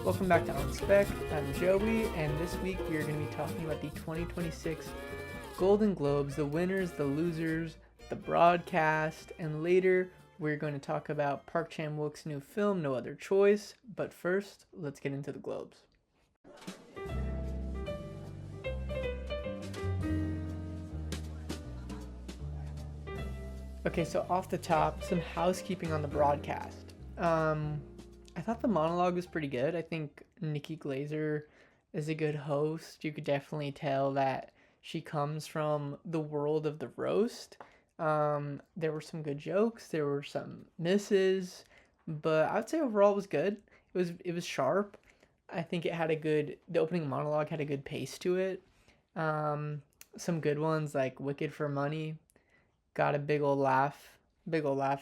Welcome back to Unspec. I'm Joey, and this week we are going to be talking about the 2026 Golden Globes, the winners, the losers, the broadcast, and later we're going to talk about Park Chan-wook's new film, No Other Choice. But first, let's get into the Globes. Okay, so off the top, some housekeeping on the broadcast. I thought the monologue was pretty good. I think Nikki Glazer is a good host. You could definitely tell that she comes from the world of the roast. There were some good jokes. There were some misses, but I would say overall it was good. It was sharp. I think it had a good. The opening monologue had a good pace to it. Um, some good ones like "Wicked for Money" got a big old laugh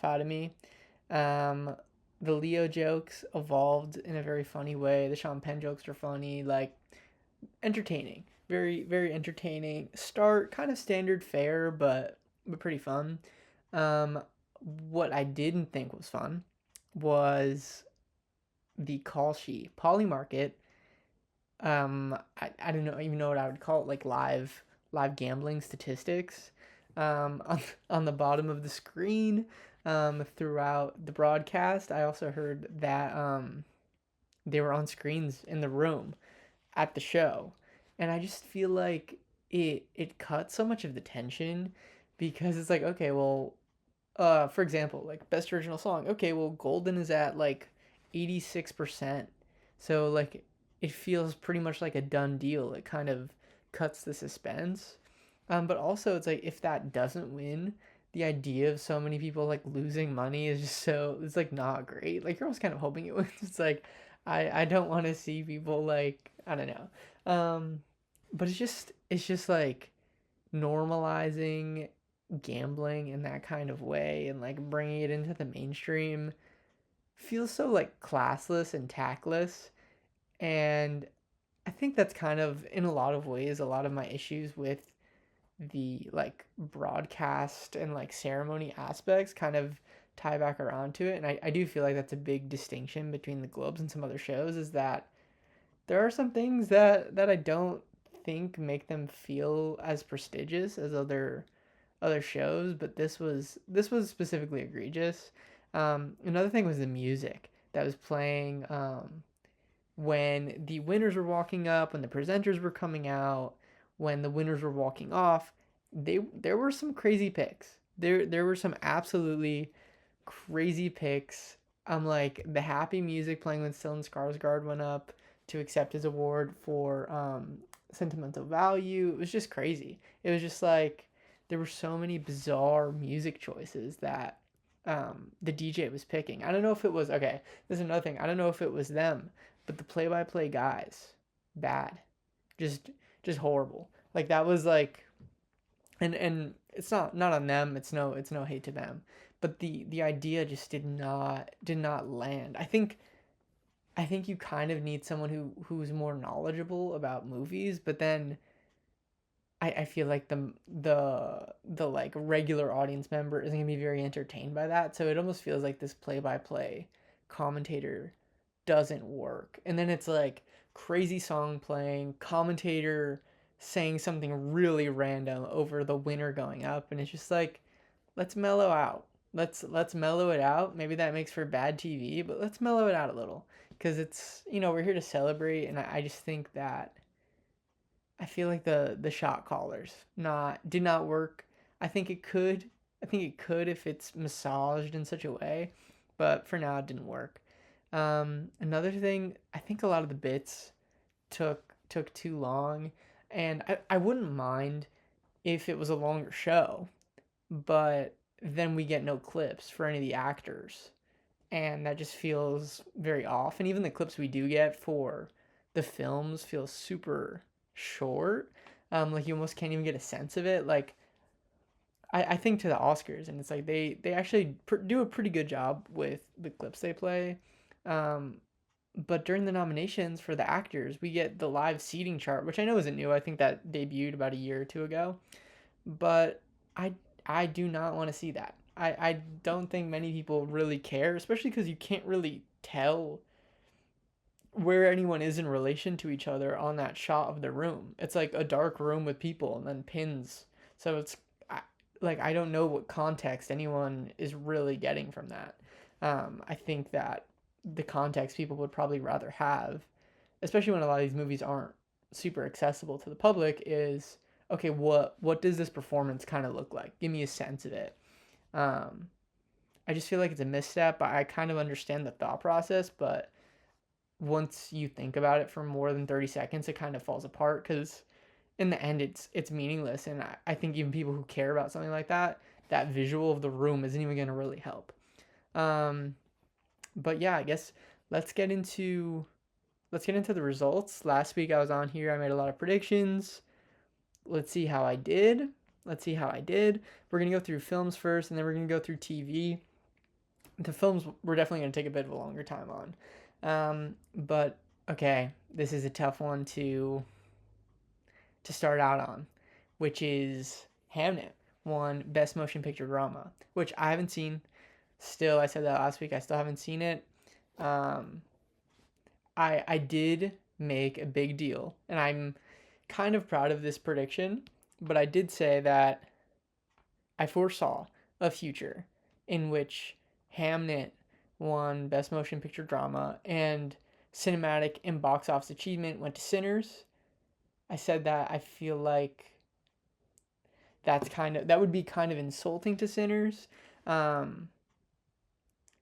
out of me. Um, the Leo jokes evolved in a very funny way. The Sean Penn jokes are funny, like entertaining, very entertaining. Start kind of standard fare, but pretty fun. Um, what I didn't think was fun was the call sheet. Polymarket. I don't know even know what I would call it, like live gambling statistics. On the bottom of the screen throughout the broadcast. I also heard that they were on screens in the room at the show, and I just feel like it cut so much of the tension because it's like, okay, well, for example, like best original song, okay, well, Golden is at like 86%, so like it feels pretty much like a done deal. It kind of cuts the suspense. But also it's like if that doesn't win, the idea of so many people like losing money is just so it's like not great. Like you're almost kind of hoping it wins. It's like I don't want to see people like I don't know. But it's just like normalizing gambling in that kind of way and like bringing it into the mainstream feels so like classless and tactless. And I think that's kind of in a lot of ways a lot of my issues with the like broadcast and like ceremony aspects kind of tie back around to it. And I do feel like that's a big distinction between the Globes and some other shows is that there are some things that I don't think make them feel as prestigious as other shows, but this was specifically egregious. Another thing was the music that was playing when the winners were walking up, when the presenters were coming out, when the winners were walking off. There were some crazy picks. There were some absolutely crazy picks. I'm like the happy music playing when Stellan Skarsgård went up to accept his award for sentimental value. It was just crazy. It was just like there were so many bizarre music choices that the DJ was picking. I don't know if it was okay. This is another thing. I don't know if it was them, but the play-by-play guys, bad, just just horrible. Like that was like, and it's not on them. It's no hate to them, but the idea just did not land. I think you kind of need someone who's more knowledgeable about movies, but then I feel like the like regular audience member isn't gonna be very entertained by that. So it almost feels like this play by play commentator doesn't work. And then it's like crazy song playing, commentator saying something really random over the winner going up, and it's just like let's mellow out. Let's mellow it out. Maybe that makes for bad TV, but let's mellow it out a little because it's we're here to celebrate, and I just think that I feel like the shot callers not did not work. I think it could. I think it could if it's massaged in such a way, but for now it didn't work. Another thing, I think a lot of the bits took too long, and I wouldn't mind if it was a longer show, but then we get no clips for any of the actors, and that just feels very off. And even the clips we do get for the films feel super short. Like you almost can't even get a sense of it. Like I think to the Oscars, and it's like they actually do a pretty good job with the clips they play. Um, but during the nominations for the actors, we get the live seating chart, which I know isn't new. I think that debuted about a year or two ago. But I I do not want to see that. I don't think many people really care, especially because you can't really tell where anyone is in relation to each other on that shot of the room. It's like a dark room with people and then pins. So it's like I don't know what context anyone is really getting from that. I think that the context people would probably rather have, especially when a lot of these movies aren't super accessible to the public, is okay. What does this performance kind of look like? Give me a sense of it. Um, I just feel like it's a misstep. I kind of understand the thought process, but once you think about it for more than 30 seconds, it kind of falls apart because in the end it's meaningless. And I think even people who care about something like that, that visual of the room isn't even going to really help. Um, but yeah, I guess let's get into let's get into the results. Last week I was on here, I made a lot of predictions. Let's see how I did. Let's see how I did. We're going to go through films first, and then we're going to go through TV. The films we're definitely going to take a bit of a longer time on. But okay, this is a tough one to start out on, which is Hamnet won Best Motion Picture Drama, which I haven't seen. Still, I said that last week. I still haven't seen it. Um, I did make a big deal, and I'm kind of proud of this prediction. But I did say that I foresaw a future in which Hamnet won Best Motion Picture Drama and cinematic and box office achievement went to Sinners. I said that I feel like that would be kind of insulting to Sinners. Um,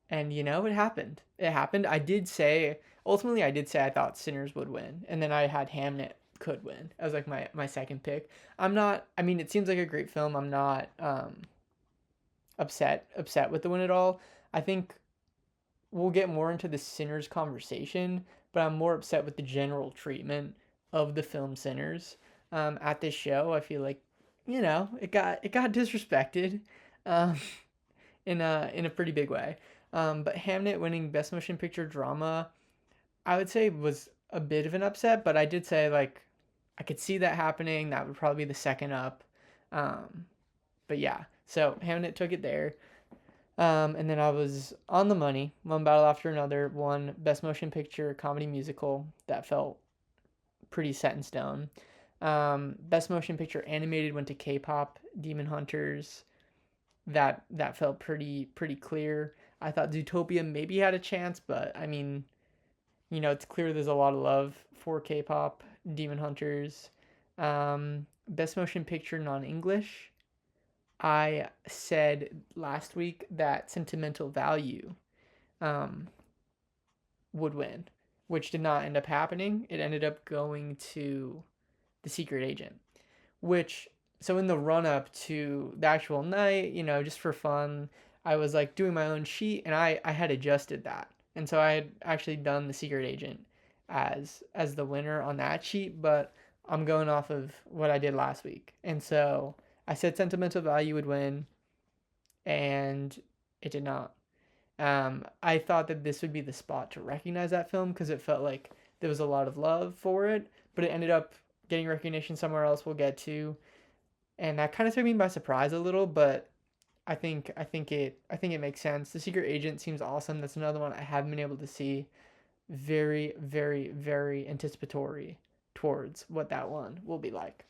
and it happened. It happened. I did say I thought Sinners would win, and then I had Hamnet could win as like my second pick. I'm not. I mean, it seems like a great film. I'm not upset with the win at all. I think we'll get more into the Sinners conversation, but I'm more upset with the general treatment of the film Sinners at this show. I feel like it got disrespected um, in a pretty big way. But Hamnet winning Best Motion Picture Drama, I would say was a bit of an upset, but I did say like I could see that happening. That would probably be the second up. Um, but yeah, so Hamnet took it there. And then I was on the money, one battle after another, one Best Motion Picture Comedy Musical that felt pretty set in stone. Best Motion Picture Animated went to K-pop Demon Hunters. That felt pretty clear. I thought Zootopia maybe had a chance, but I mean, it's clear there's a lot of love for K-pop Demon Hunters. Best Motion Picture Non-English. I said last week that Sentimental Value um, would win, which did not end up happening. It ended up going to The Secret Agent, which, so in the run up to the actual night, just for fun, I was like doing my own sheet and I had adjusted that. And so I had actually done The Secret Agent as the winner on that sheet, but I'm going off of what I did last week. And so I said Sentimental Value would win, and it did not. I thought that this would be the spot to recognize that film because it felt like there was a lot of love for it, but it ended up getting recognition somewhere else we'll get to, and that kind of took me by surprise a little. But I think it makes sense. The Secret Agent seems awesome. That's another one I haven't been able to see. Very, very, very anticipatory towards what that one will be like.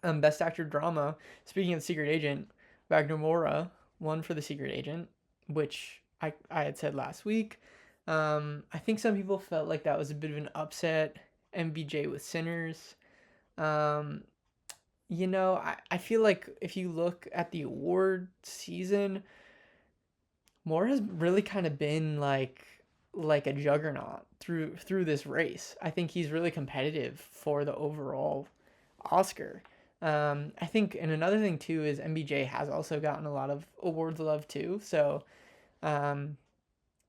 Best Actor Drama. Speaking of The Secret Agent, Wagner Moura won for The Secret Agent, which I had said last week. I think some people felt like that was a bit of an upset. MBJ with Sinners. Um, I feel like if you look at the award season, Moore has really kind of been like a juggernaut through this race. I think he's really competitive for the overall Oscar. I think, and another thing too is MBJ has also gotten a lot of awards love too. So, um,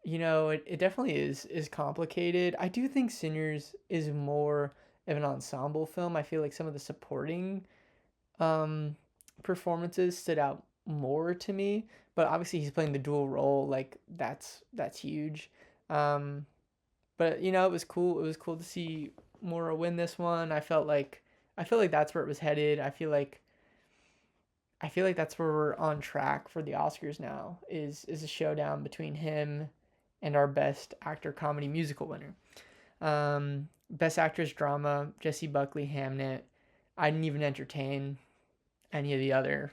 it definitely is complicated. I do think Sinners is more of an ensemble film. I feel like some of the supporting um, performances stood out more to me. But obviously, he's playing the dual role. Like that's huge. Um, but it was cool. It was cool to see Mora win this one. I felt like that's where it was headed. I feel like that's where we're on track for the Oscars now. Is a showdown between him and our Best Actor Comedy Musical winner. Best Actress Drama, Jessie Buckley, Hamnet. I didn't even entertain any of the other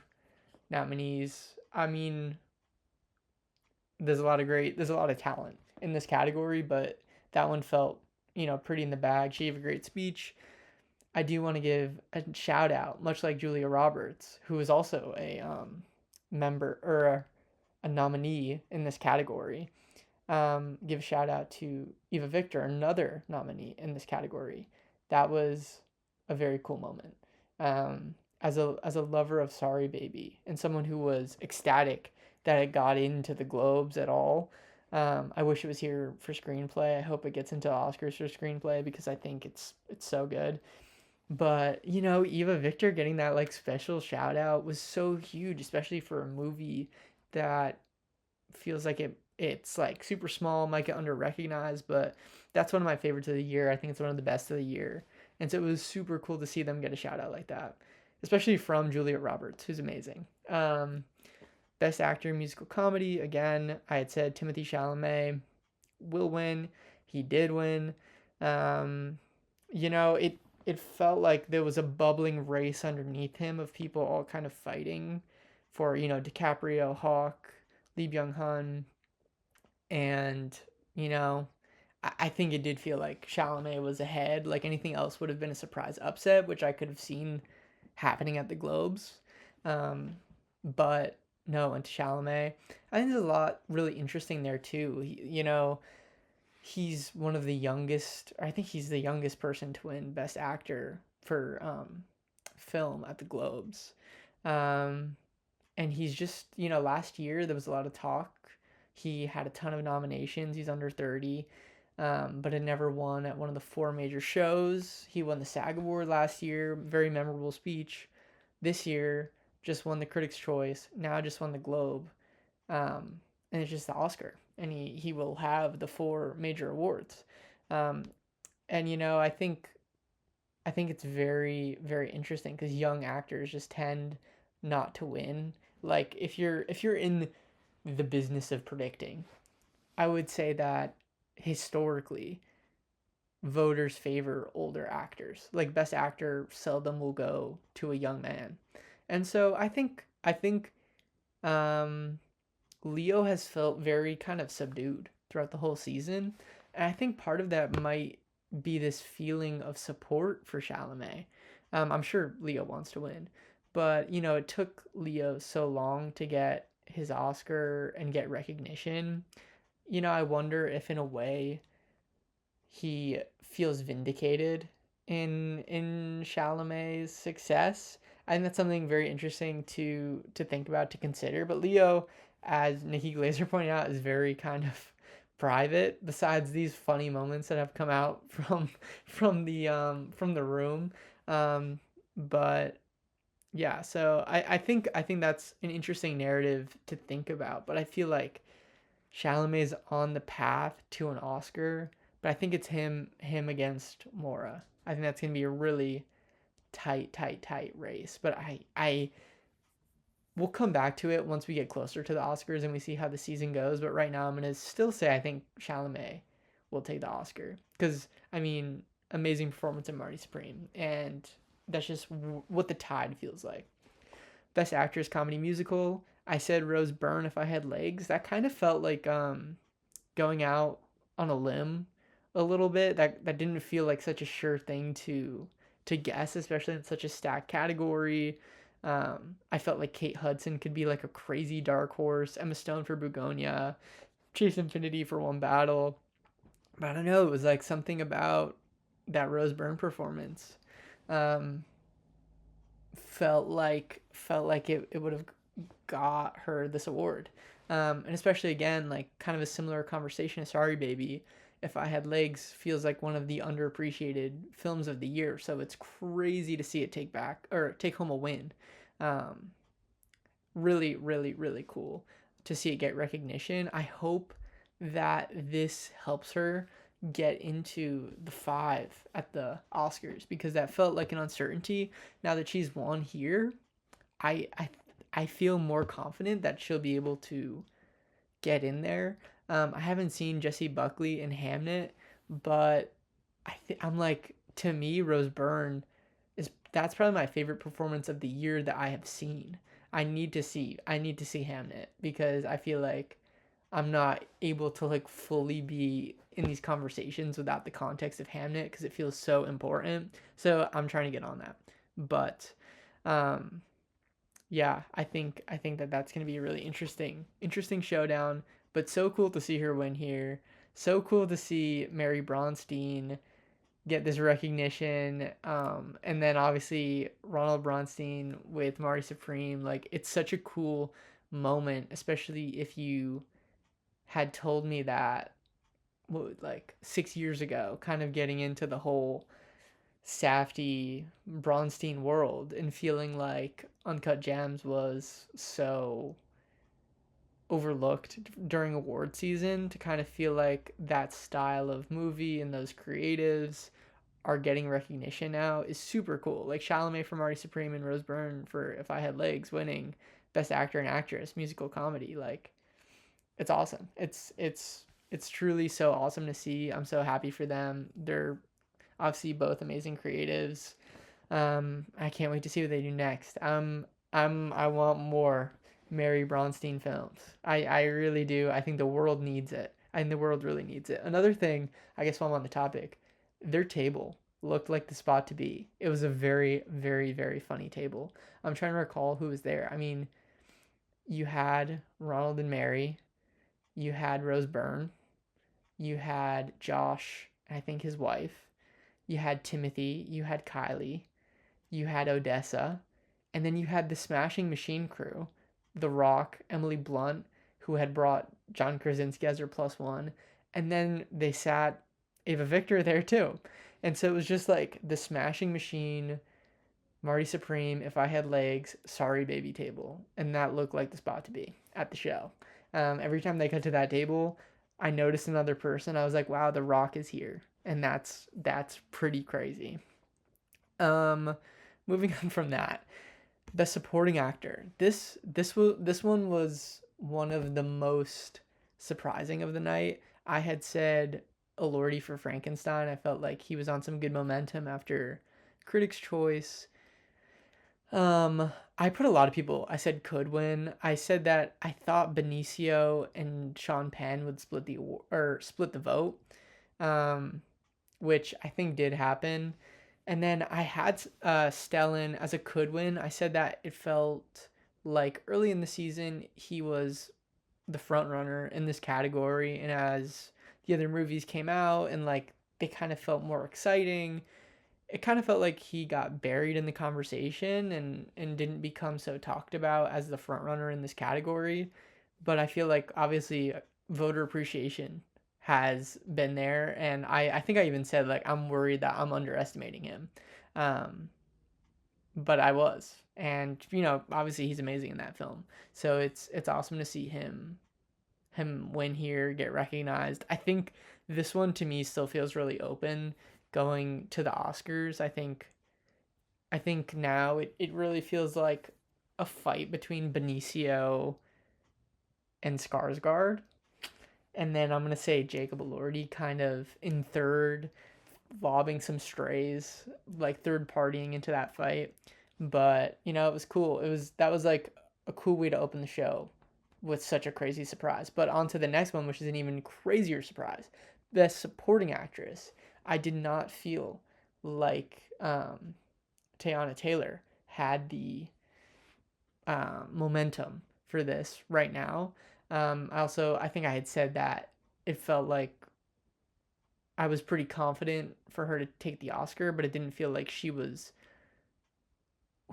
nominees. I mean, there's a lot of talent in this category, but that one felt, pretty in the bag. She gave a great speech. I do want to give a shout out, much like Julia Roberts, who is also a member or a nominee in this category. Give a shout out to Eva Victor, another nominee in this category. That was a very cool moment. As a lover of Sorry Baby and someone who was ecstatic that it got into the Globes at all. I wish it was here for screenplay. I hope it gets into Oscars for screenplay because I think it's so good. But Eva Victor getting that like special shout out was so huge, especially for a movie that feels like it's like super small, might get under recognized, but that's one of my favorites of the year. I think it's one of the best of the year. And so it was super cool to see them get a shout out like that, especially from Julia Roberts, who's amazing. Best Actor in Musical Comedy, again, I had said Timothée Chalamet will win. He did win. It felt like there was a bubbling race underneath him of people all kind of fighting for, DiCaprio, Hawk, Lee Byung-hun, and, you know, I think it did feel like Chalamet was ahead. Like anything else would have been a surprise upset, which I could have seen happening at the Globes. Um, but no, and Chalamet. I think there's a lot really interesting there too. He's one of the youngest. I think he's the youngest person to win Best Actor for film at the Globes. Um, and he's just, last year there was a lot of talk. He had a ton of nominations. He's under 30, but had never won at one of the four major shows. He won the SAG Award last year, very memorable speech. This year, just won the Critics' Choice. Now just won the Globe, and it's just the Oscar. And he will have the four major awards. Um, and I think it's very very interesting because young actors just tend not to win. Like if you're in the business of predicting, I would say that historically voters favor older actors. Like Best Actor seldom will go to a young man. And so I think um Leo has felt very kind of subdued throughout the whole season. And I think part of that might be this feeling of support for Chalamet. I'm sure Leo wants to win, but it took Leo so long to get his Oscar and get recognition. I wonder if in a way he feels vindicated in Chalamet's success. I think that's something very interesting to think about, to consider. But Leo, as Nikki Glazer pointed out, is very kind of private. Besides these funny moments that have come out from the room, but yeah. So I think that's an interesting narrative to think about. But I feel like Chalamet's on the path to an Oscar, but I think it's him against Mora. I think that's gonna be a really tight race. But I we'll come back to it once we get closer to the Oscars and we see how the season goes. But right now, I'm gonna still say I think Chalamet will take the Oscar because I mean, amazing performance in Marty Supreme, and that's just what the tide feels like. Best Actress Comedy Musical. I said Rose Byrne if I had legs. That kind of felt like going out on a limb a little bit. That didn't feel like such a sure thing to guess, especially in such a stacked category. I felt like Kate Hudson could be like a crazy dark horse. Emma Stone for Begonia, Chase Infinity for One Battle. But I don't know. It was like something about that Rose Byrne performance. Um, felt like it would have got her this award. And especially again, like kind of a similar conversation to Sorry Baby. If I Had Legs feels like one of the underappreciated films of the year. So it's crazy to see it take home a win. Um, really, really, really cool to see it get recognition. I hope that this helps her get into the five at the Oscars because that felt like an uncertainty. Now that she's won here, I I I feel more confident that she'll be able to get in there. I haven't seen Jessie Buckley in Hamnet, but I'm like, to me, Rose Byrne is that's probably my favorite performance of the year that I have seen. I need to see Hamnet because I feel like I'm not able to like fully be in these conversations without the context of Hamnet because it feels so important. So I'm trying to get on that. But um yeah, I think that that's going to be a really interesting showdown, but so cool to see her win here. So cool to see Mary Bronstein get this recognition. And then obviously Ronald Bronstein with Marty Supreme. Like, it's such a cool moment, especially if you had told me that, like 6 years ago, kind of getting into the whole Safdie Bronstein world and feeling like Uncut Gems was so overlooked during award season, to kind of feel like that style of movie and those creatives are getting recognition now is super cool. Like Chalamet for Marty Supreme and Rose Byrne for If I Had Legs winning Best Actor and Actress musical comedy. Like, it's awesome. It's truly so awesome to see. I'm so happy for them. They're obviously both amazing creatives. I can't wait to see what they do next. I want more Mary Bronstein films. I really do. I think the world needs it. I think the world really needs it. Another thing, I guess while I'm on the topic, their table looked like the spot to be. It was a very, very, very funny table. I'm trying to recall who was there. I mean, you had Ronald and Mary, you had Rose Byrne, you had Josh, I think his wife, you had Timothy, you had Kylie, you had Odessa, and then you had the Smashing Machine crew, The Rock, Emily Blunt, who had brought John Krasinski as her plus one, and then they sat Ava Victor there too. And so it was just like the Smashing Machine, Marty Supreme, If I Had Legs, Sorry Baby table, and that looked like the spot to be at the show. Every time they got to that table, I noticed another person. I was like, "Wow, The Rock is here," and that's pretty crazy. Um, moving on from that, the supporting actor. This one was one of the most surprising of the night. I had said Elordi for Frankenstein. I felt like he was on some good momentum after Critics' Choice. I put a lot of people I said could win. I said that I thought Benicio and Sean Penn would split the vote. Um, which I think did happen. And then I had Stellan as a could win. I said that it felt like early in the season he was the front runner in this category, and as the other movies came out and like they kind of felt more exciting, it kind of felt like he got buried in the conversation and didn't become so talked about as the front runner in this category. But I feel like obviously voter appreciation has been there, and I think I even said like I'm worried that I'm underestimating him. Um, but I was. And obviously he's amazing in that film. So it's awesome to see him win here, get recognized. I think this one to me still feels really open going to the Oscars. I think now it really feels like a fight between Benicio and Skarsgård. And then I'm gonna say Jacob Elordi kind of in third, lobbing some strays, like third partying into that fight. But it was cool. That was like a cool way to open the show with such a crazy surprise. But on to the next one, which is an even crazier surprise. Best supporting actress. I did not feel like Teyana Taylor had the momentum for this right now. I think I had said that it felt like I was pretty confident for her to take the Oscar, but it didn't feel like she was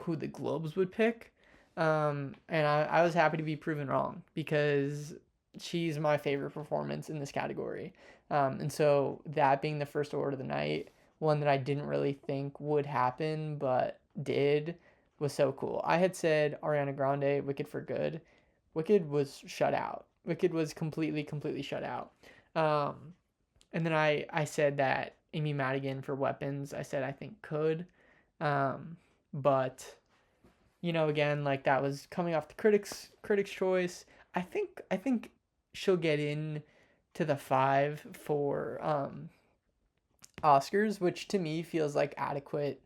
who the Globes would pick. And I was happy to be proven wrong because she's my favorite performance in this category. And so that being the first award of the night, one that I didn't really think would happen, but did, was so cool. I had said Ariana Grande, Wicked for Good. Wicked was shut out. Wicked was completely shut out. Um, and then I said that Amy Madigan for Weapons, I said I think could. Um, but again, like that was coming off the critics choice. I think she'll get in to the five for Oscars, which to me feels like adequate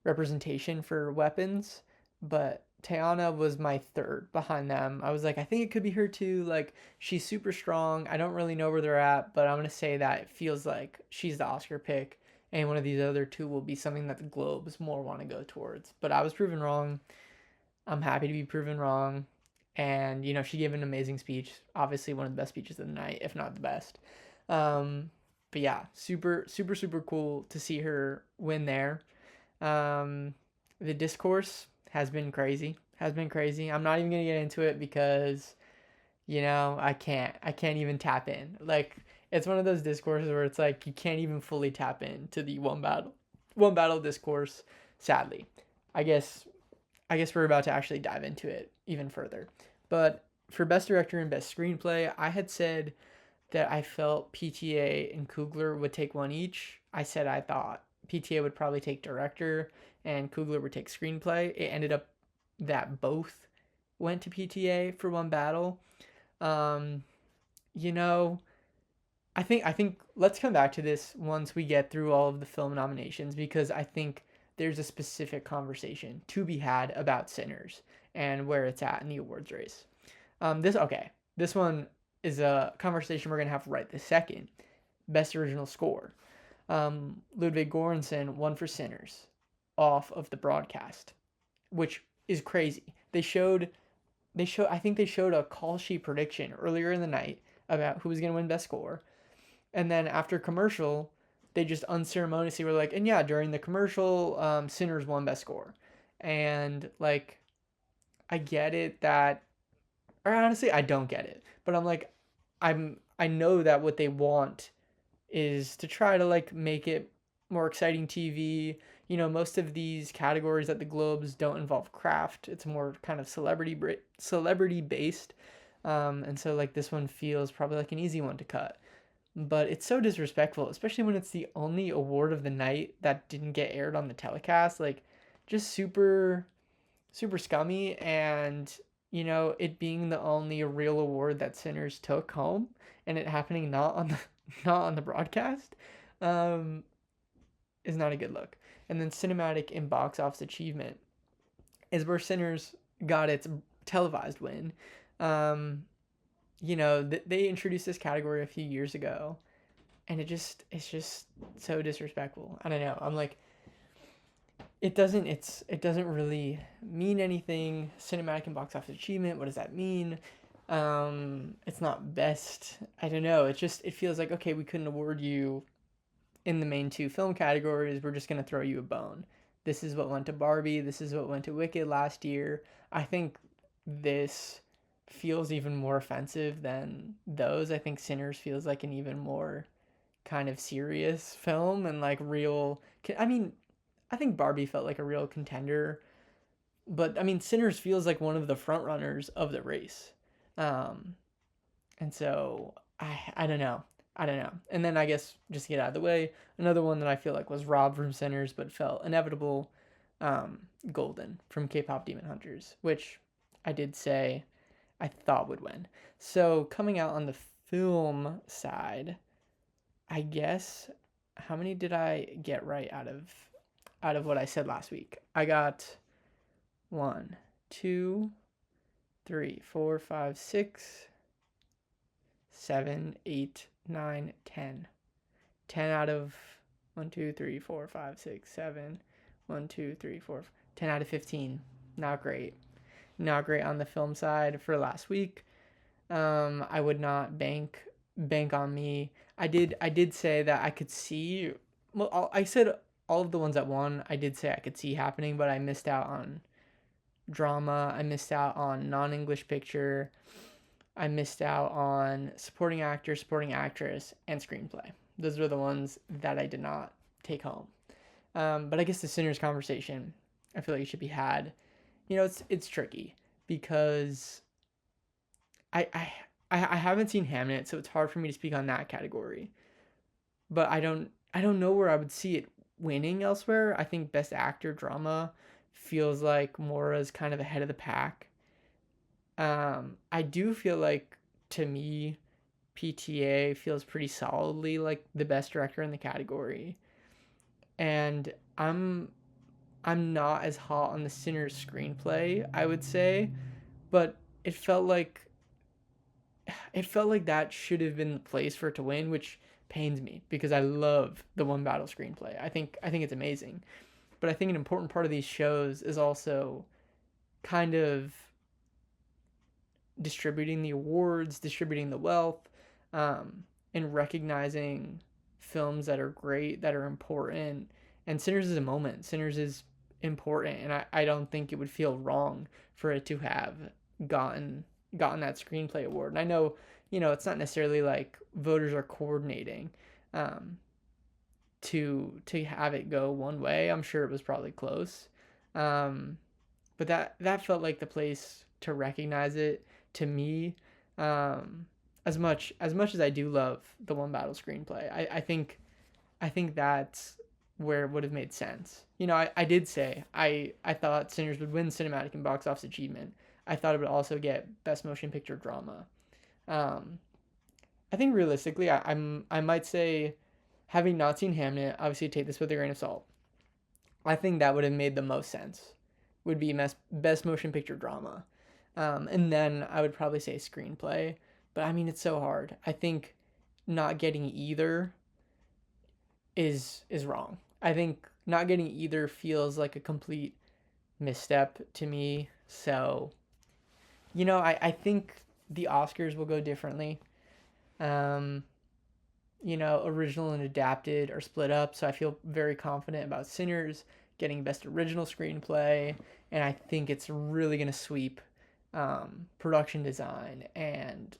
representation for weapons, but Tayana was my third behind them. I was like, I think it could be her too. Like, she's super strong. I don't really know where they're at, but I'm going to say that it feels like she's the Oscar pick, and one of these other two will be something that the Globes more want to go towards. But I was proven wrong. I'm happy to be proven wrong. And, she gave an amazing speech. Obviously, one of the best speeches of the night, if not the best. But yeah, super, super, super cool to see her win there. Um, the discourse has been crazy. Has been crazy. I'm not even gonna get into it because I can't even tap in. Like, it's one of those discourses where it's like you can't even fully tap into the one battle discourse. Sadly, I guess I guess we're about to actually dive into it even further. But for best director and best screenplay, I had said that I felt PTA and Coogler would take one each. I said I thought PTA would probably take director and Coogler would take screenplay. It ended up that both went to PTA for one battle. Um, you know, I think let's come back to this once we get through all of the film nominations because I think there's a specific conversation to be had about Sinners and where it's at in the awards race. This one is a conversation we're gonna have right this second. Best original score. Ludwig Göransson won for Sinners off of the broadcast, which is crazy. I think they showed a call sheet prediction earlier in the night about who was gonna win best score, and then after commercial, they just unceremoniously were like, and yeah, during the commercial, Sinners won best score, and like I get it that, or honestly, I don't get it, but I'm like, I know that what they want is to try to like make it more exciting TV. Most of these categories at the Globes don't involve craft. It's more kind of celebrity based. And so like this one feels probably like an easy one to cut. But it's so disrespectful, especially when it's the only award of the night that didn't get aired on the telecast. Like, just super, super scummy. And, it being the only real award that Sinners took home and it happening not on the not on the broadcast, um, is not a good look. And then cinematic and box office achievement is where Sinners got its televised win. Um, they introduced this category a few years ago, and it's just so disrespectful. I don't know. I'm like, it doesn't really mean anything. Cinematic and box office achievement. What does that mean? It's not best. I don't know. It feels like, okay, we couldn't award you in the main two film categories. We're just gonna throw you a bone. This is what went to Barbie. This is what went to Wicked last year. I think this feels even more offensive than those. I think Sinners feels like an even more kind of serious film and like real. I mean, I think Barbie felt like a real contender, but I mean, Sinners feels like one of the front runners of the race. Um, and so I don't know. I don't know. And then I guess just to get out of the way, another one that I feel like was robbed from Sinners but felt inevitable, Golden from K-pop Demon Hunters, which I did say I thought would win. So coming out on the film side, I guess how many did I get right out of what I said last week? I got 1, 2, 3, 4, 5, 6, 7, 8, 9, 10. 10 out of 1, 2, 3, 4, 5, 6, 7. 1, 2, 3, 4, 10 out of 15. Not great. Not great on the film side for last week. I would not bank on me. I did say that I could see. Well, I said all of the ones that won. I did say I could see happening, but I missed out on drama. I missed out on non-English picture. I missed out on supporting actor, supporting actress, and screenplay. Those were the ones that I did not take home. But I guess the Sinners conversation, I feel like it should be had. It's tricky because I I I haven't seen Hamnet, so it's hard for me to speak on that category. But I don't know where I would see it winning elsewhere. I think Best Actor drama feels like Mora's kind of ahead of the pack. I do feel like, to me, PTA feels pretty solidly like the best director in the category. And I'm not as hot on the Sinners screenplay, I would say, but it felt like that should have been the place for it to win, which pains me because I love the One Battle screenplay. I think it's amazing. But I think an important part of these shows is also kind of distributing the awards, distributing the wealth, and recognizing films that are great, that are important. And Sinners is a moment. Sinners is important, and I don't think it would feel wrong for it to have gotten that screenplay award. And I know, it's not necessarily like voters are coordinating um, to have it go one way. I'm sure it was probably close, um, but that felt like the place to recognize it to me. Um, as much as I do love the One Battle screenplay, I think that's where it would have made sense. I did say I thought Sinners would win cinematic and box office achievement. I thought it would also get best motion picture drama. Um, I think realistically, I might say, having not seen Hamnet, obviously take this with a grain of salt. I think that would have made the most sense. Would be best motion picture drama, and then I would probably say screenplay. But I mean, it's so hard. I think not getting either is wrong. I think not getting either feels like a complete misstep to me. So I think the Oscars will go differently. Um, Original and adapted are split up, so I feel very confident about Sinners getting best original screenplay, and I think it's really gonna sweep production design and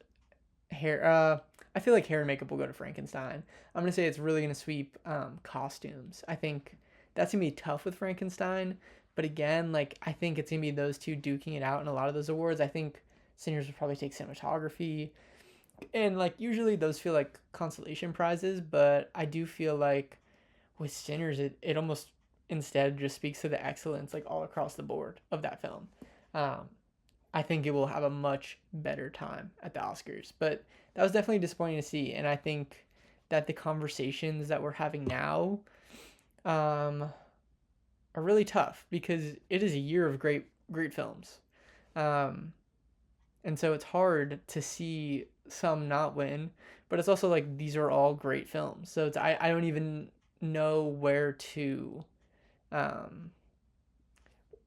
hair. I feel like hair and makeup will go to Frankenstein. I'm gonna say it's really gonna sweep costumes. I think that's gonna be tough with Frankenstein, but again, like I think it's gonna be those two duking it out in a lot of those awards. I think Sinners will probably take cinematography, and like usually those feel like consolation prizes, but I do feel like with Sinners, it almost instead just speaks to the excellence like all across the board of that film. Um, I think it will have a much better time at the Oscars. But that was definitely disappointing to see, and I think that the conversations that we're having now um, are really tough because it is a year of great films, um, and so it's hard to see some not win. But it's also like these are all great films, so I don't even know um,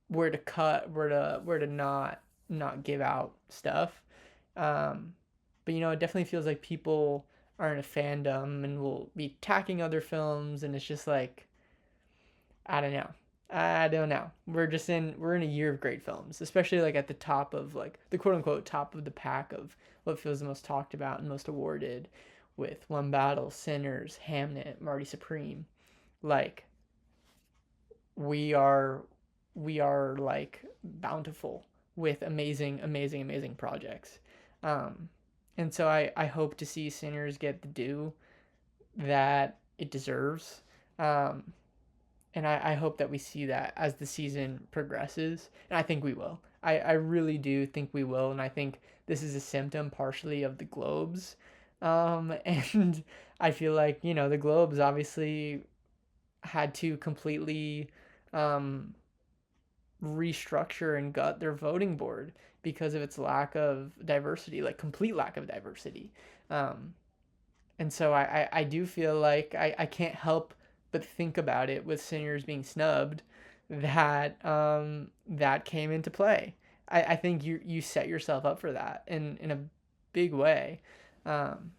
where to cut, where to not give out stuff. Um, but it definitely feels like people are in a fandom and will be attacking other films, and it's just like I don't know. I don't know. We're in a year of great films, especially like at the top of like the quote unquote top of the pack of what feels the most talked about and most awarded, with One Battle, Sinners, Hamnet, Marty Supreme. Like we are like bountiful with amazing projects. Um, and so I hope to see Sinners get the due that it deserves. Um, and I hope that we see that as the season progresses. And I think we will. I really do think we will. And I think this is a symptom partially of the Globes. And I feel like, the Globes obviously had to completely um, restructure and gut their voting board because of its lack of diversity, like complete lack of diversity. Um, and so I do feel like I can't help but think about it with Singers being snubbed, that came into play. I think you set yourself up for that in a big way. Um,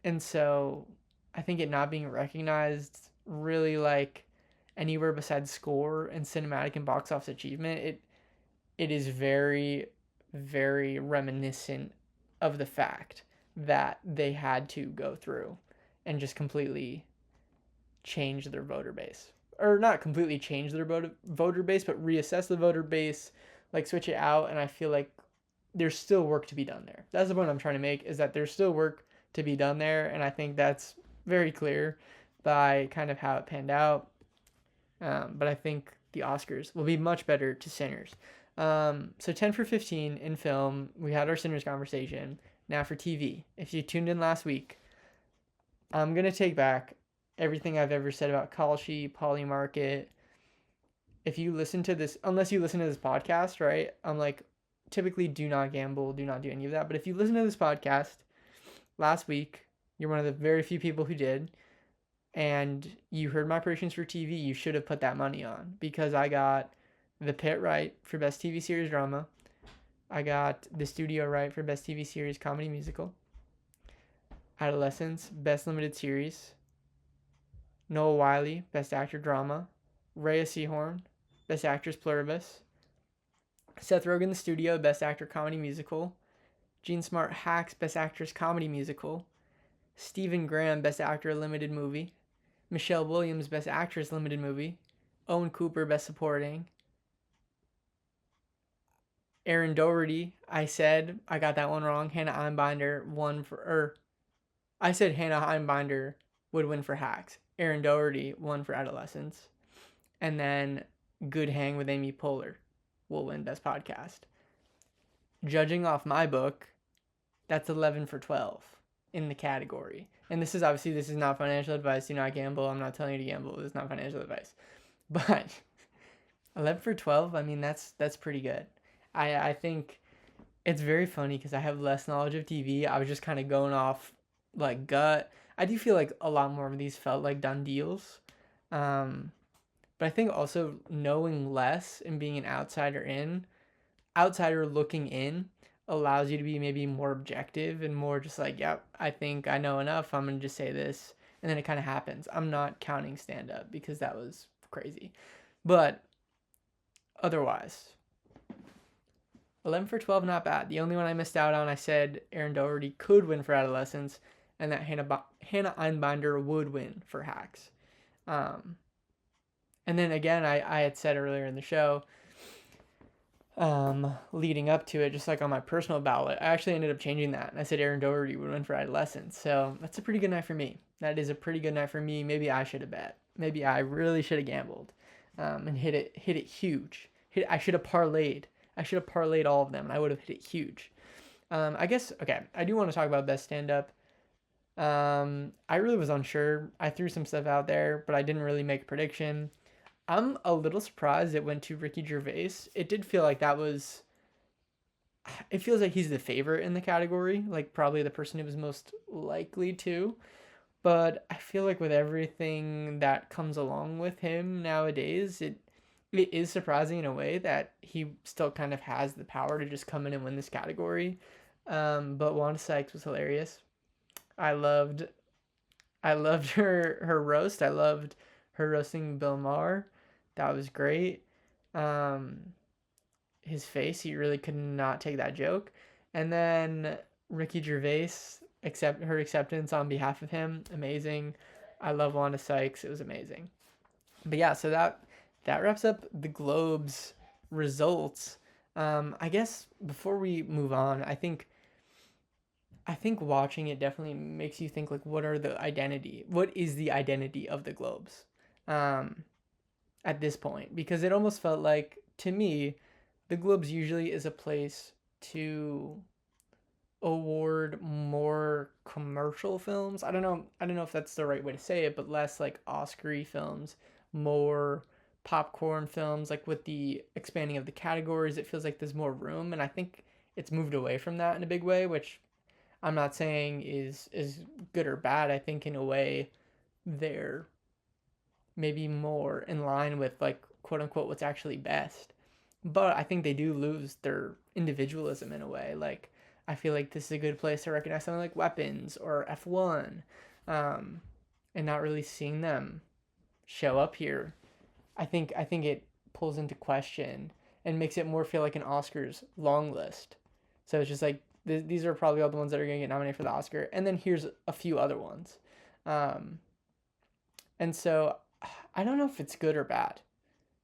and so I think it not being recognized really like anywhere besides score and cinematic and box office achievement, it is very, very reminiscent of the fact that they had to go through and just completely change their voter base. Or not completely change their voter base, but reassess the voter base, like switch it out. And I feel like there's still work to be done there. That's the point I'm trying to make, is that there's still work to be done there. And I think that's very clear by kind of how it panned out. But I think the Oscars will be much better to Sinners. So 10 for 15 in film. We had our Sinners conversation. Now for TV. If you tuned in last week, I'm going to take back everything I've ever said about Kalshi, Polymarket. If you listen to this, unless you listen to this podcast, right? I'm like, typically do not gamble, do not do any of that. But if you listen to this podcast last week, you're one of the very few people who did, and you heard my predictions for TV, you should have put that money on, because I got The Pit right for Best TV Series Drama. I got The Studio right for Best TV Series Comedy Musical. Adolescence, Best Limited Series. Noah Wiley, Best Actor Drama. Rhea Seehorn, Best Actress Pluribus. Seth Rogen, The Studio, Best Actor Comedy Musical. Jean Smart, Hacks, Best Actress Comedy Musical. Stephen Graham, Best Actor Limited Movie. Michelle Williams, Best Actress Limited Movie. Owen Cooper, Best Supporting. Erin Doherty, I got that one wrong. Hannah Einbinder won for, I said Hannah Einbinder would win for Hacks. Erin Doherty won for Adolescence. And then Good Hang with Amy Poehler will win Best Podcast. Judging off my book, that's 11 for 12 in the category. And this is not financial advice. Do not gamble. I'm not telling you to gamble. This is not financial advice. But 11 for 12, I mean, that's pretty good. I think it's very funny because I have less knowledge of TV. I was just kind of going off like gut. I do feel like a lot more of these felt like done deals. But I think also knowing less and being an outsider looking in allows you to be maybe more objective and more just like, yep, I think I know enough. I'm going to just say this. And then it kind of happens. I'm not counting stand-up because that was crazy. But otherwise, 11 for 12, not bad. The only one I missed out on, I said Erin Doherty could win for Adolescence, and that Hannah Einbinder would win for Hacks. And then again, I had said earlier in the show, leading up to it, just like on my personal ballot, I actually ended up changing that. I said Erin Doherty would win for Adolescence. So that's a pretty good night for me. That is a pretty good night for me. Maybe I should have bet. Maybe I really should have gambled, and hit it huge. I should have parlayed. I should have parlayed all of them, and I would have hit it huge. I guess, okay, I do want to talk about Best Stand-Up. I really was unsure. I threw some stuff out there, but I didn't really make a prediction. I'm a little surprised it went to Ricky Gervais. It did feel like it feels like he's the favorite in the category, like probably the person who was most likely to. But I feel like with everything that comes along with him nowadays, it is surprising in a way that he still kind of has the power to just come in and win this category. But Wanda Sykes was hilarious. I loved her roast. I loved her roasting Bill Maher. That was great. His face, he really could not take that joke. And then Ricky Gervais, her acceptance on behalf of him, amazing. I love Wanda Sykes. It was amazing. But yeah, so that wraps up the Globes results. I guess before we move on, I think watching it definitely makes you think, like, what is the identity of the Globes at this point? Because it almost felt like, to me, the Globes usually is a place to award more commercial films. I don't know if that's the right way to say it, but less like Oscar-y films, more popcorn films. Like with the expanding of the categories, it feels like there's more room, and I think it's moved away from that in a big way, which I'm not saying is good or bad. I think in a way they're maybe more in line with, like, quote unquote, what's actually best. But I think they do lose their individualism in a way. Like, I feel like this is a good place to recognize something like Weapons or F1, and not really seeing them show up here. I think it pulls into question and makes it more feel like an Oscars long list. So it's just like, these are probably all the ones that are going to get nominated for the Oscar, and then here's a few other ones. And so I don't know if it's good or bad.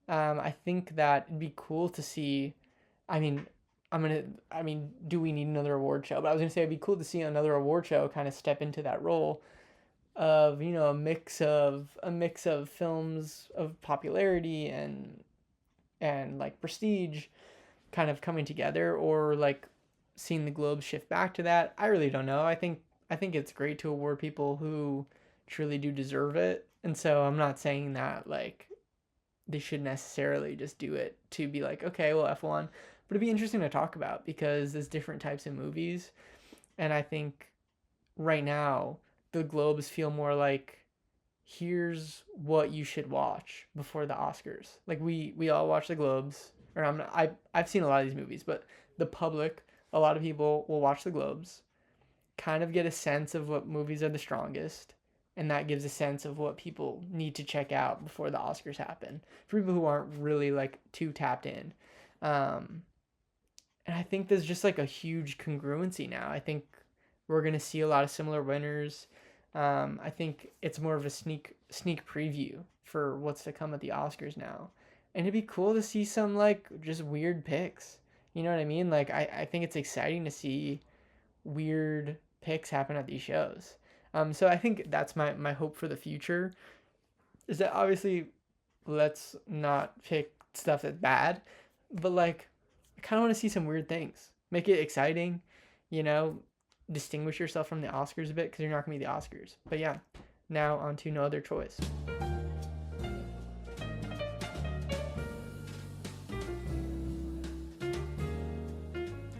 I think that it'd be cool to see. I mean, do we need another award show? But I was gonna say it'd be cool to see another award show kind of step into that role of, you know, a mix of films of popularity and like prestige kind of coming together, or like seeing the Globes shift back to that, I really don't know. I think it's great to award people who truly do deserve it. And so I'm not saying that like they should necessarily just do it to be like, okay, well, F1. But it'd be interesting to talk about because there's different types of movies. And I think right now, the Globes feel more like here's what you should watch before the Oscars. Like we all watch the Globes, or I've seen a lot of these movies, but the public, a lot of people will watch the Globes, kind of get a sense of what movies are the strongest, and that gives a sense of what people need to check out before the Oscars happen. For people who aren't really like too tapped in. Um, and I think there's just like a huge congruency now. I think we're gonna see a lot of similar winners. I think it's more of a sneak preview for what's to come at the Oscars now, and it'd be cool to see some like just weird picks. You know what I mean? Like I think it's exciting to see weird picks happen at these shows. So I think that's my hope for the future is that obviously let's not pick stuff that's bad, but like I kind of want to see some weird things. Make it exciting, you know, distinguish yourself from the Oscars a bit because you're not gonna be the Oscars. But yeah, now on to No Other Choice.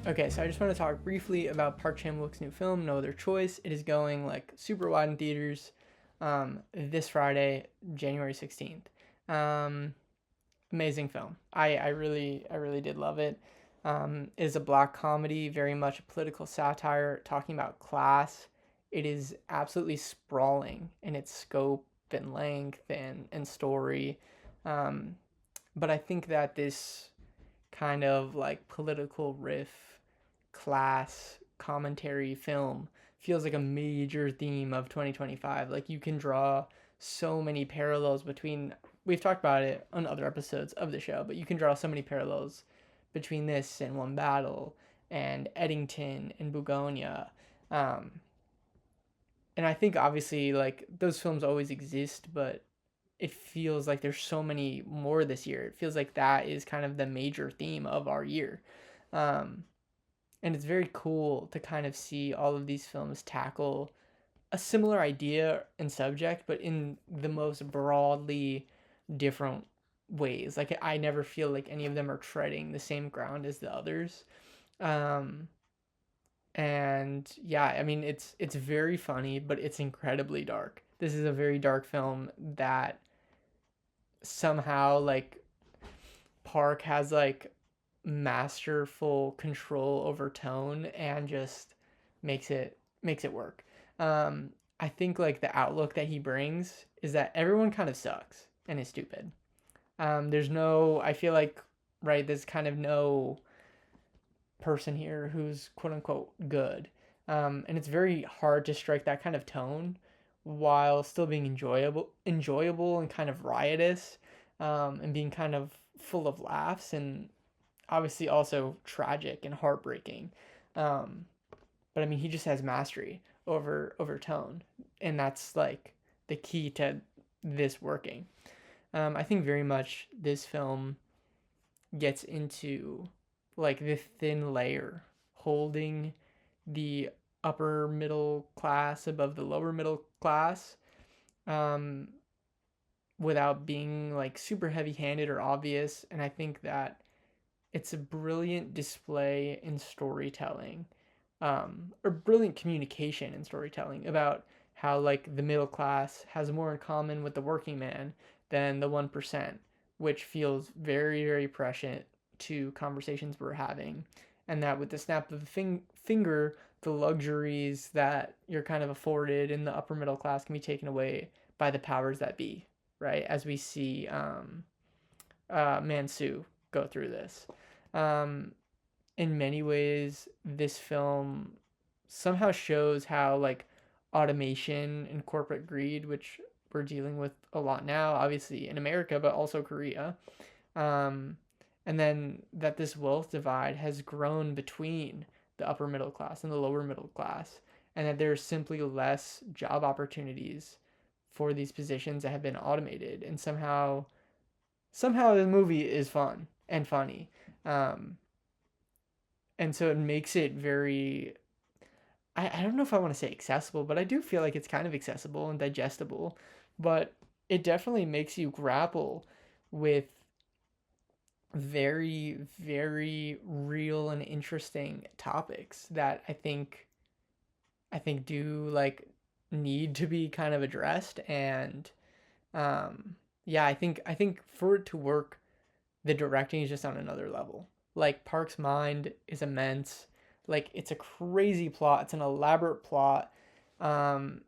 Okay, so I just want to talk briefly about Park Chan-wook's new film, No Other Choice. It is going like super wide in theaters this Friday, January 16th. Um, Amazing film. I really did love it. It is a black comedy, very much a political satire talking about class. It is absolutely sprawling in its scope and length and story. Um, but I think that this kind of like political riff, class commentary film feels like a major theme of 2025. Like you can draw so many parallels between we've talked about it on other episodes of the show, but you can draw so many parallels between this and One Battle and Eddington and Bugonia. Um, and I think obviously like those films always exist, but it feels like there's so many more this year. It feels like that is kind of the major theme of our year. Um, and it's very cool to kind of see all of these films tackle a similar idea and subject, but in the most broadly different ways. Like I never feel like any of them are treading the same ground as the others. Um, and yeah, I mean it's very funny, but it's incredibly dark. This is a very dark film that somehow like Park has like masterful control over tone and just makes it work. I think like the outlook that he brings is that everyone kind of sucks and is stupid. There's no I feel like right there's kind of no person here who's quote unquote good. And it's very hard to strike that kind of tone while still being enjoyable and kind of riotous, and being kind of full of laughs and obviously also tragic and heartbreaking. Um, but I mean, he just has mastery over tone, and that's like the key to this working. I think very much this film gets into like the thin layer holding the upper middle class above the lower middle class, um, without being like super heavy handed or obvious. And I think that it's a brilliant display in storytelling, or brilliant communication in storytelling about how like the middle class has more in common with the working man than the 1%, which feels very, very prescient to conversations we're having. And that with the snap of the finger, the luxuries that you're kind of afforded in the upper middle class can be taken away by the powers that be, right? As we see Mansu go through this. Um, in many ways, this film somehow shows how like automation and corporate greed, which we're dealing with a lot now, obviously in America, but also Korea, um, and then that this wealth divide has grown between the upper middle class and the lower middle class, and that there's simply less job opportunities for these positions that have been automated, and somehow the movie is fun and funny. Um, and so it makes it very, I don't know if I want to say accessible, but I do feel like it's kind of accessible and digestible. But it definitely makes you grapple with very, very real and interesting topics that I think do like need to be kind of addressed. And yeah, I think for it to work, the directing is just on another level. Like Park's mind is immense. Like it's a crazy plot. It's an elaborate plot. Um,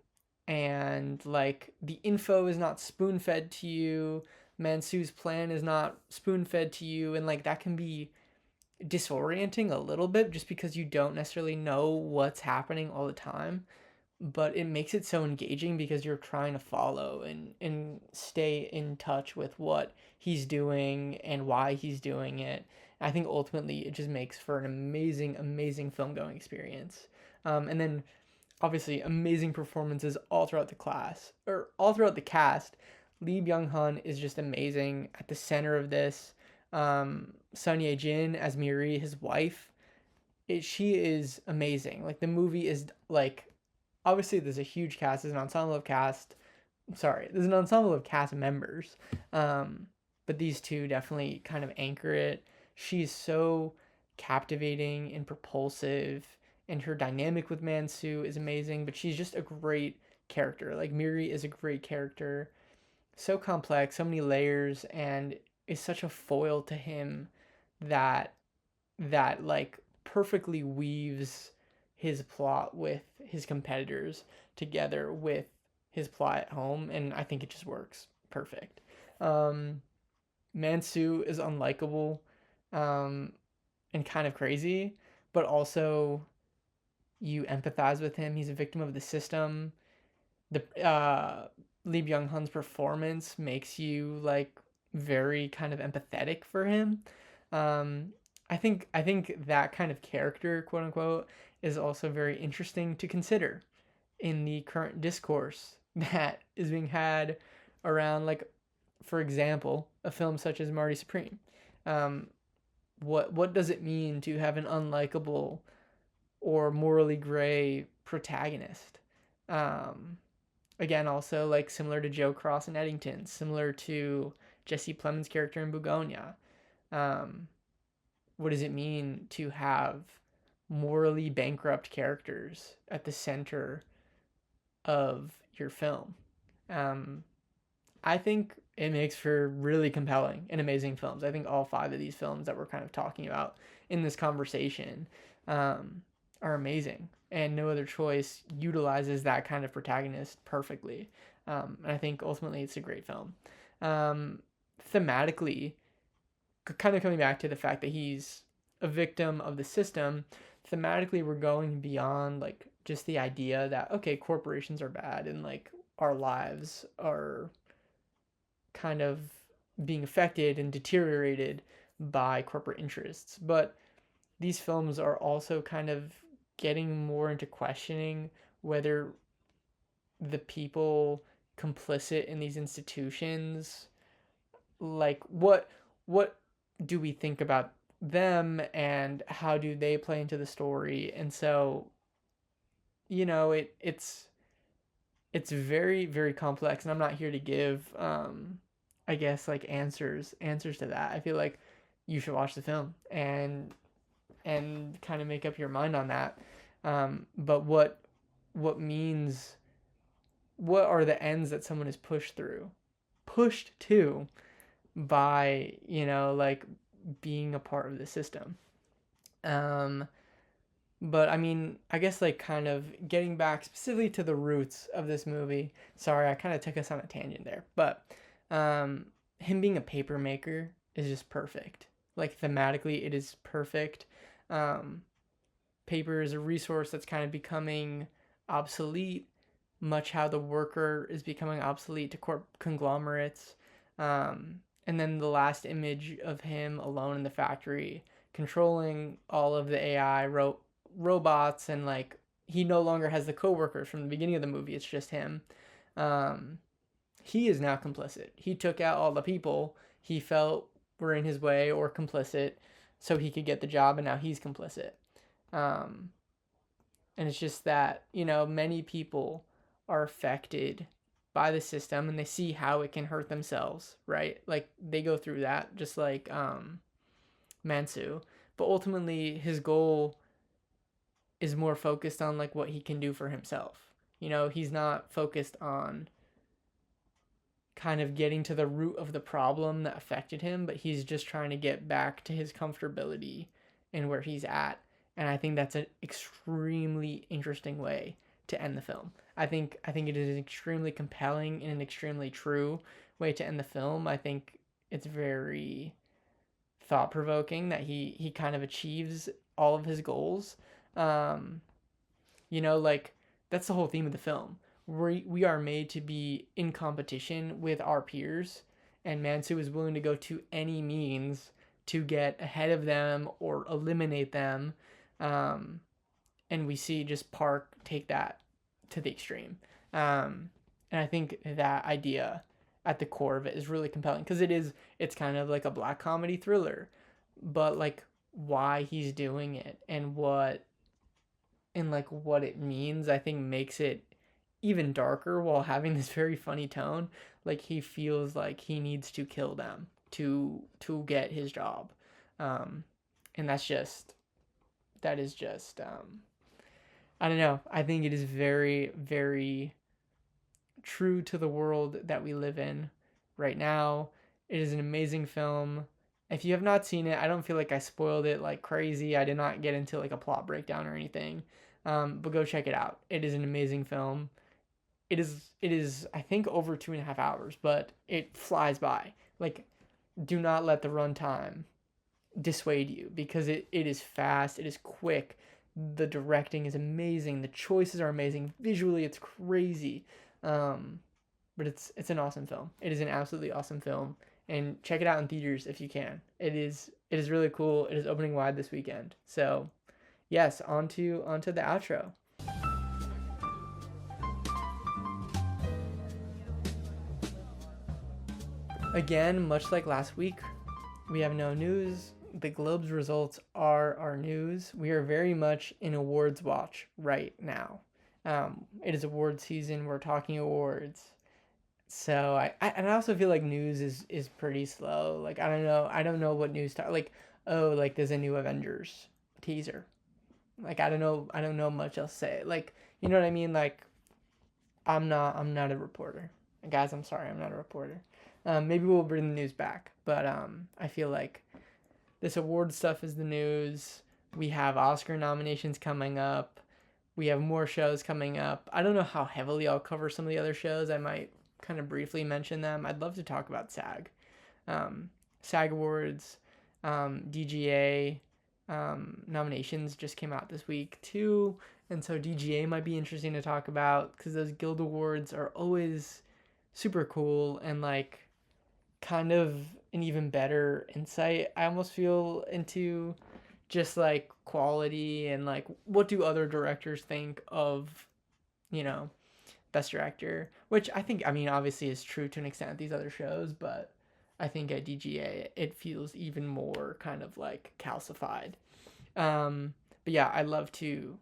and like the info is not spoon fed to you. Mansu's plan is not spoon fed to you, and like that can be disorienting a little bit just because you don't necessarily know what's happening all the time, but it makes it so engaging because you're trying to follow and stay in touch with what he's doing and why he's doing it. I think ultimately it just makes for an amazing, amazing film going experience. And then obviously amazing performances all throughout the class or all throughout the cast. Lee Byung Hun is just amazing at the center of this. Sun Ye Jin as Miri, his wife, she is amazing. Like the movie is like, obviously there's a huge cast, there's an ensemble of cast. Sorry, there's an ensemble of cast members, but these two definitely kind of anchor it. She's so captivating and propulsive, and her dynamic with Mansu is amazing. But she's just a great character. Like Miri is a great character, so complex, so many layers, and is such a foil to him that like perfectly weaves his plot with his competitors together with his plot at home, and I think it just works perfect. Um, Mansu is unlikable, um, and kind of crazy, but also you empathize with him. He's a victim of the system. The Lee Byung Hun's performance makes you like very kind of empathetic for him. Um, I think that kind of character, quote unquote, is also very interesting to consider in the current discourse that is being had around, like, for example, a film such as Marty Supreme. Um, what does it mean to have an unlikable or morally gray protagonist? Um, Again, also like similar to Joe Cross and Eddington, similar to Jesse Plemons' character in Bugonia. Um, what does it mean to have morally bankrupt characters at the center of your film? Um, I think it makes for really compelling and amazing films. I think all five of these films that we're kind of talking about in this conversation um, are amazing, and No Other Choice utilizes that kind of protagonist perfectly. And I think ultimately it's a great film. Um, Thematically, kind of coming back to the fact that he's a victim of the system, thematically we're going beyond like just the idea that okay, corporations are bad and like our lives are kind of being affected and deteriorated by corporate interests. But these films are also kind of getting more into questioning whether the people complicit in these institutions, like what do we think about them and how do they play into the story? And so, it's very, very complex, and I'm not here to give I guess like answers to that. I feel like you should watch the film and kind of make up your mind on that. But what means what are the ends that someone is pushed to by, like being a part of the system. Um but I mean, I guess like kind of getting back specifically to the roots of this movie. Sorry, I kind of took us on a tangent there, but um, him being a paper maker is just perfect. Like thematically, it is perfect. Um, Paper is a resource that's kind of becoming obsolete, much how the worker is becoming obsolete to conglomerates. And then the last image of him alone in the factory, controlling all of the AI robots, and like he no longer has the coworkers from the beginning of the movie. It's just him. Um, he is now complicit. He took out all the people he felt were in his way or complicit, so he could get the job, and now he's complicit. Um, and it's just that, many people are affected by the system and they see how it can hurt themselves, right? Like they go through that, just like Mansu. But ultimately, his goal is more focused on like what he can do for himself. He's not focused on kind of getting to the root of the problem that affected him, but he's just trying to get back to his comfortability and where he's at. And I think that's an extremely interesting way to end the film. I think it is extremely compelling and an extremely true way to end the film. I think it's very thought provoking that he kind of achieves all of his goals. Um, like that's the whole theme of the film. We are made to be in competition with our peers, and Mansu is willing to go to any means to get ahead of them or eliminate them. Um, and we see just Park take that to the extreme. And I think that idea at the core of it is really compelling because it's kind of like a black comedy thriller, but like why he's doing it and like what it means, I think makes it even darker while having this very funny tone. Like he feels like he needs to kill them to get his job. Um, and that is just I don't know. I think it is very, very true to the world that we live in right now. It is an amazing film. If you have not seen it, I don't feel like I spoiled it like crazy. I did not get into like a plot breakdown or anything. But go check it out. It is an amazing film. It is I think over 2.5 hours, but it flies by. Like, do not let the runtime dissuade you because it is fast, it is quick, the directing is amazing, the choices are amazing, visually it's crazy. Um, but it's an awesome film. It is an absolutely awesome film, and check it out in theaters if you can. It is really cool. It is opening wide this weekend. So yes, onto the outro. Again, much like last week, we have no news. The Globes results are our news. We are very much in awards watch right now. It is award season. We're talking awards. So and I also feel like news is pretty slow. Like I don't know what news like, oh, like there's a new Avengers teaser. Like I don't know much else to say. Like, you know what I mean? Like I'm not a reporter. Guys, I'm sorry, I'm not a reporter. Maybe we'll bring the news back, but I feel like this award stuff is the news. We have Oscar nominations coming up. We have more shows coming up. I don't know how heavily I'll cover some of the other shows. I might kind of briefly mention them. I'd love to talk about SAG. SAG Awards, DGA nominations just came out this week too. And so DGA might be interesting to talk about because those Guild Awards are always super cool and like kind of an even better insight, I almost feel, into just like quality and like what do other directors think of, you know, best director, which I think, I mean, obviously is true to an extent at these other shows, but I think at DGA it feels even more kind of like calcified. But yeah, I'd love to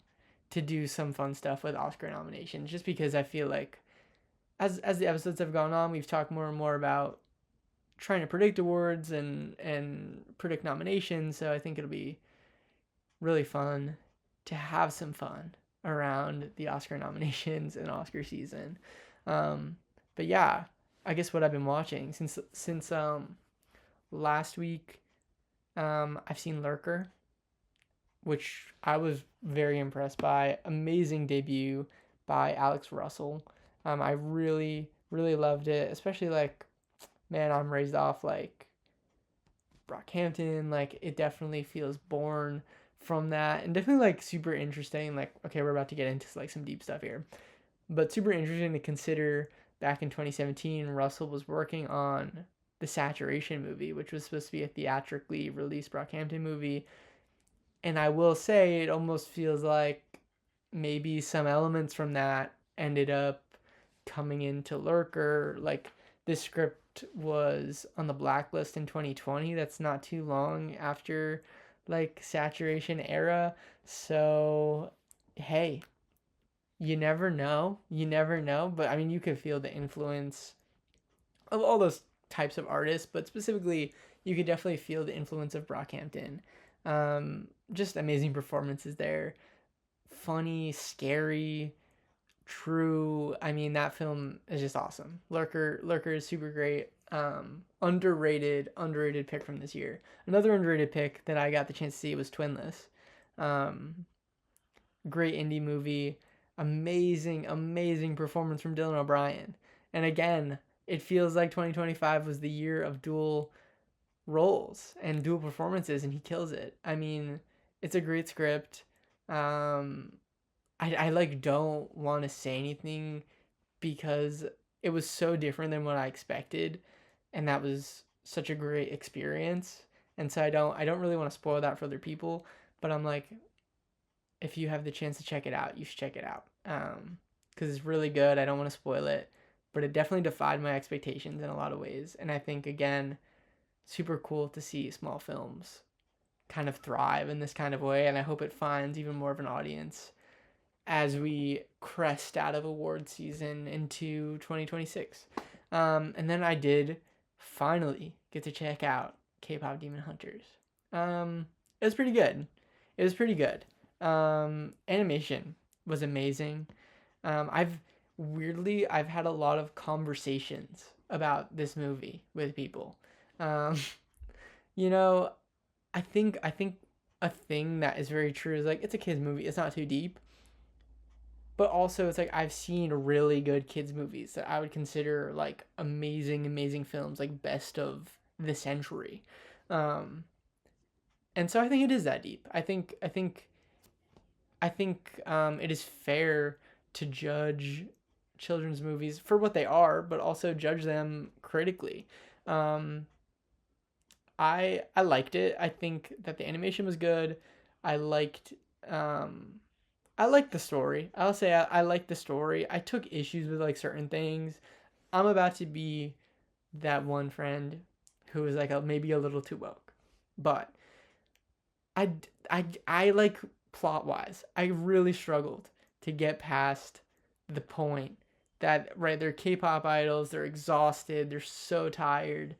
do some fun stuff with Oscar nominations just because I feel like as the episodes have gone on, we've talked more and more about trying to predict awards and predict nominations. So I think it'll be really fun to have some fun around the Oscar nominations and Oscar season. But yeah, I guess what I've been watching since last week, I've seen Lurker, which I was very impressed by. Amazing debut by Alex Russell. I really really loved it, especially like, man, I'm raised off like Brockhampton. Like it definitely feels born from that, and definitely like super interesting. Like, okay, we're about to get into like some deep stuff here, but super interesting to consider. Back in 2017, Russell was working on the Saturation movie, which was supposed to be a theatrically released Brockhampton movie. And I will say, it almost feels like maybe some elements from that ended up coming into Lurker. Like this script was on the blacklist in 2020. That's not too long after like saturation era. So, hey, you never know, but I mean, you could feel the influence of all those types of artists, but specifically, you could definitely feel the influence of Brockhampton. Just amazing performances there, funny, scary, true. I mean, that film is just awesome. Lurker is super great. Underrated pick from this year. Another underrated pick that I got the chance to see was Twinless. Um, Great indie movie, amazing performance from Dylan O'Brien. And again, it feels like 2025 was the year of dual roles and dual performances, and he kills it. I mean, it's a great script. Um, I like don't want to say anything because it was so different than what I expected, and that was such a great experience. And so I don't really want to spoil that for other people, but I'm like, if you have the chance to check it out, you should check it out. Because it's really good. I don't want to spoil it, but it definitely defied my expectations in a lot of ways. And I think again, super cool to see small films kind of thrive in this kind of way. And I hope it finds even more of an audience as we crest out of award season into 2026. And then I did finally get to check out K-pop Demon Hunters. It was pretty good. It was pretty good. Animation was amazing. I've had a lot of conversations about this movie with people. Um, you know, I think a thing that is very true is like it's a kids movie. It's not too deep, but also it's like I've seen really good kids movies that I would consider like amazing films, like best of the century. Um, and so I think it is that deep. I think it is fair to judge children's movies for what they are, but also judge them critically. Um, I liked it. I think that the animation was good. I liked um, I liked the story. I'll say I liked the story. I took issues with like certain things. I'm about to be that one friend who is like maybe a little too woke, but I, I like plot wise, I really struggled to get past the point that, right, they're K-pop idols, they're exhausted, they're so tired,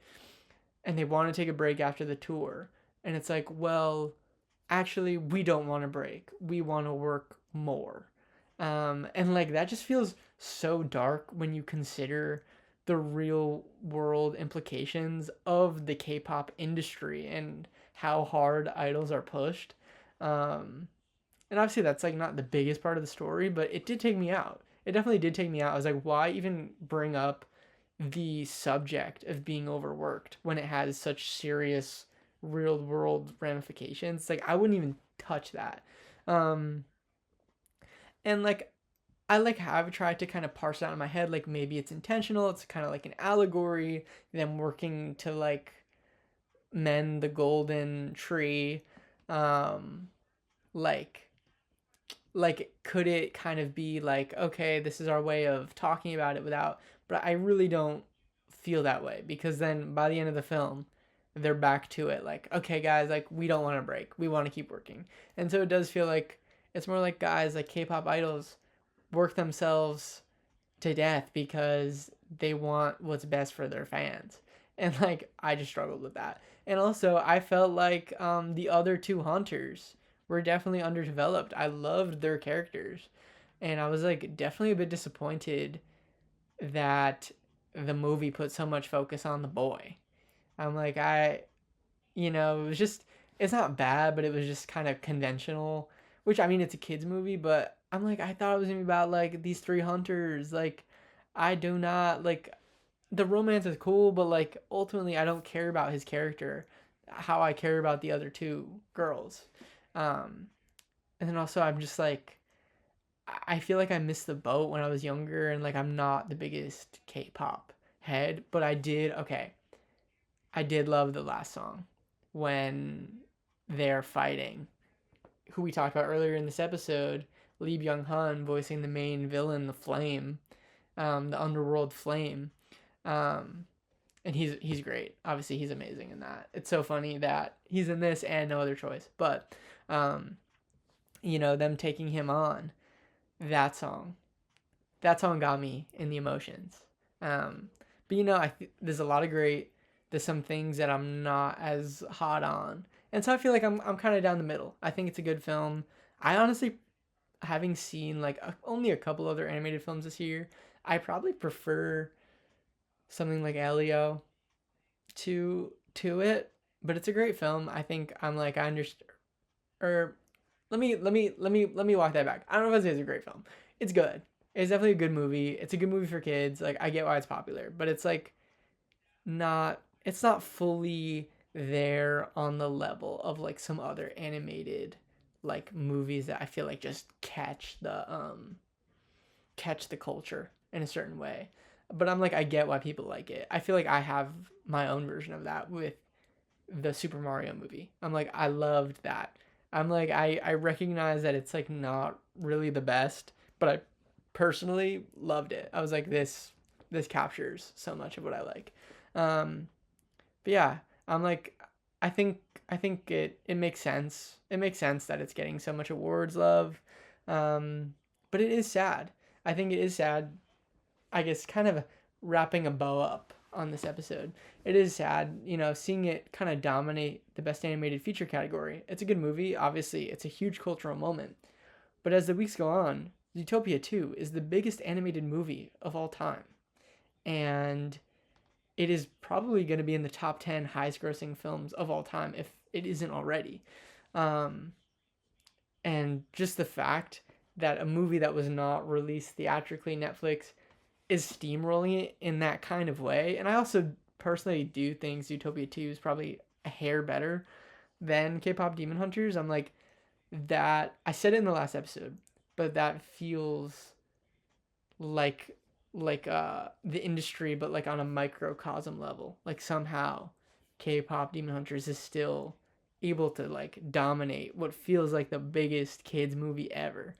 and they want to take a break after the tour. And it's like, well, actually, we don't want to break. We want to work more. And like that just feels so dark when you consider the real world implications of the K-pop industry and how hard idols are pushed. Um, and obviously that's like not the biggest part of the story, but it did take me out. It definitely did take me out. I was like, why even bring up the subject of being overworked when it has such serious real world ramifications? Like I wouldn't even touch that. Um, and like I like have tried to kind of parse it out in my head, like maybe it's intentional, it's kind of like an allegory, them working to like mend the golden tree. Um, like could it kind of be like, okay, this is our way of talking about it without, but I really don't feel that way because then by the end of the film they're back to it like, okay guys, like we don't want to break, we want to keep working. And so it does feel like it's more like guys, like K-pop idols work themselves to death because they want what's best for their fans. And like I just struggled with that. And also I felt like the other two hunters were definitely underdeveloped. I loved their characters. And I was like definitely a bit disappointed that the movie put so much focus on the boy. I'm like it was just, it's not bad, but it was just kind of conventional, which I mean it's a kids movie, but I'm like I thought it was going to be about like these three hunters. Like I do not like, the romance is cool, but like ultimately I don't care about his character how I care about the other two girls. Um and then also I'm just like I feel like I missed the boat when I was younger, and like I'm not the biggest K-pop head, but I did love the last song when they're fighting, who we talked about earlier in this episode, Lee Byung-hun voicing the main villain, the Flame, the underworld Flame. Um, and he's great. Obviously, he's amazing in that. It's so funny that he's in this and No Other Choice. But, them taking him on, that song, got me in the emotions. But there's a lot of great. There's some things that I'm not as hot on, and so I feel like I'm kind of down the middle. I think it's a good film. I honestly, having seen like only a couple other animated films this year, I probably prefer something like Elio to it. But it's a great film. I think I'm like I understand. Or let me walk that back. I don't know if I say it's a great film. It's good. It's definitely a good movie. It's a good movie for kids. Like I get why it's popular, but it's like not. It's not fully there on the level of like some other animated like movies that I feel like just catch the culture in a certain way. But I'm like I get why people like it. I feel like I have my own version of that with the Super Mario movie. I'm like I loved that. I'm like I recognize that it's like not really the best, but I personally loved it. I was like this captures so much of what I like. Um but yeah, I'm like I think it makes sense. It makes sense that it's getting so much awards love. Um but it is sad. I think it is sad. I guess kind of wrapping a bow up on this episode. It is sad, seeing it kind of dominate the best animated feature category. It's a good movie. Obviously, it's a huge cultural moment. But as the weeks go on, Zootopia 2 is the biggest animated movie of all time. And it is probably going to be in the top 10 highest grossing films of all time if it isn't already. Um, and just the fact that a movie that was not released theatrically, Netflix is steamrolling it in that kind of way. And I also personally do think Zootopia 2 is probably a hair better than K-pop Demon Hunters. I'm like, that, I said it in the last episode, but that feels like the industry, but like on a microcosm level. Like somehow K-pop Demon Hunters is still able to like dominate what feels like the biggest kids movie ever.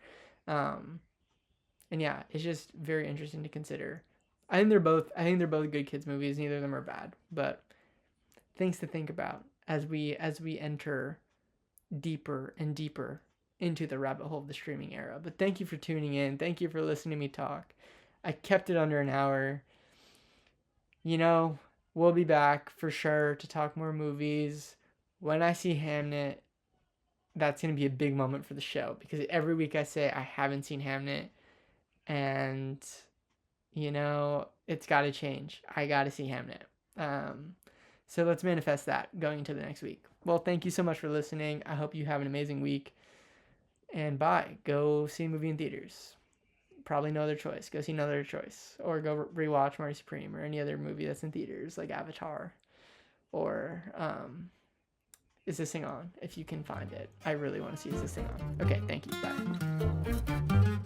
And yeah, it's just very interesting to consider. I think they're both good kids movies. Neither of them are bad, but things to think about as we enter deeper and deeper into the rabbit hole of the streaming era. But thank you for tuning in. Thank you for listening to me talk. I kept it under an hour. We'll be back for sure to talk more movies. When I see Hamnet, that's going to be a big moment for the show because every week I say I haven't seen Hamnet and it's got to change. I got to see Hamnet. So let's manifest that going into the next week. Well, thank you so much for listening. I hope you have an amazing week. And bye. Go see a movie in theaters. Probably No Other Choice. Go see No Other Choice. Or go rewatch Marty Supreme or any other movie that's in theaters like Avatar. Or Is This Thing On? If you can find it. I really want to see Is This Thing On. Okay, thank you. Bye.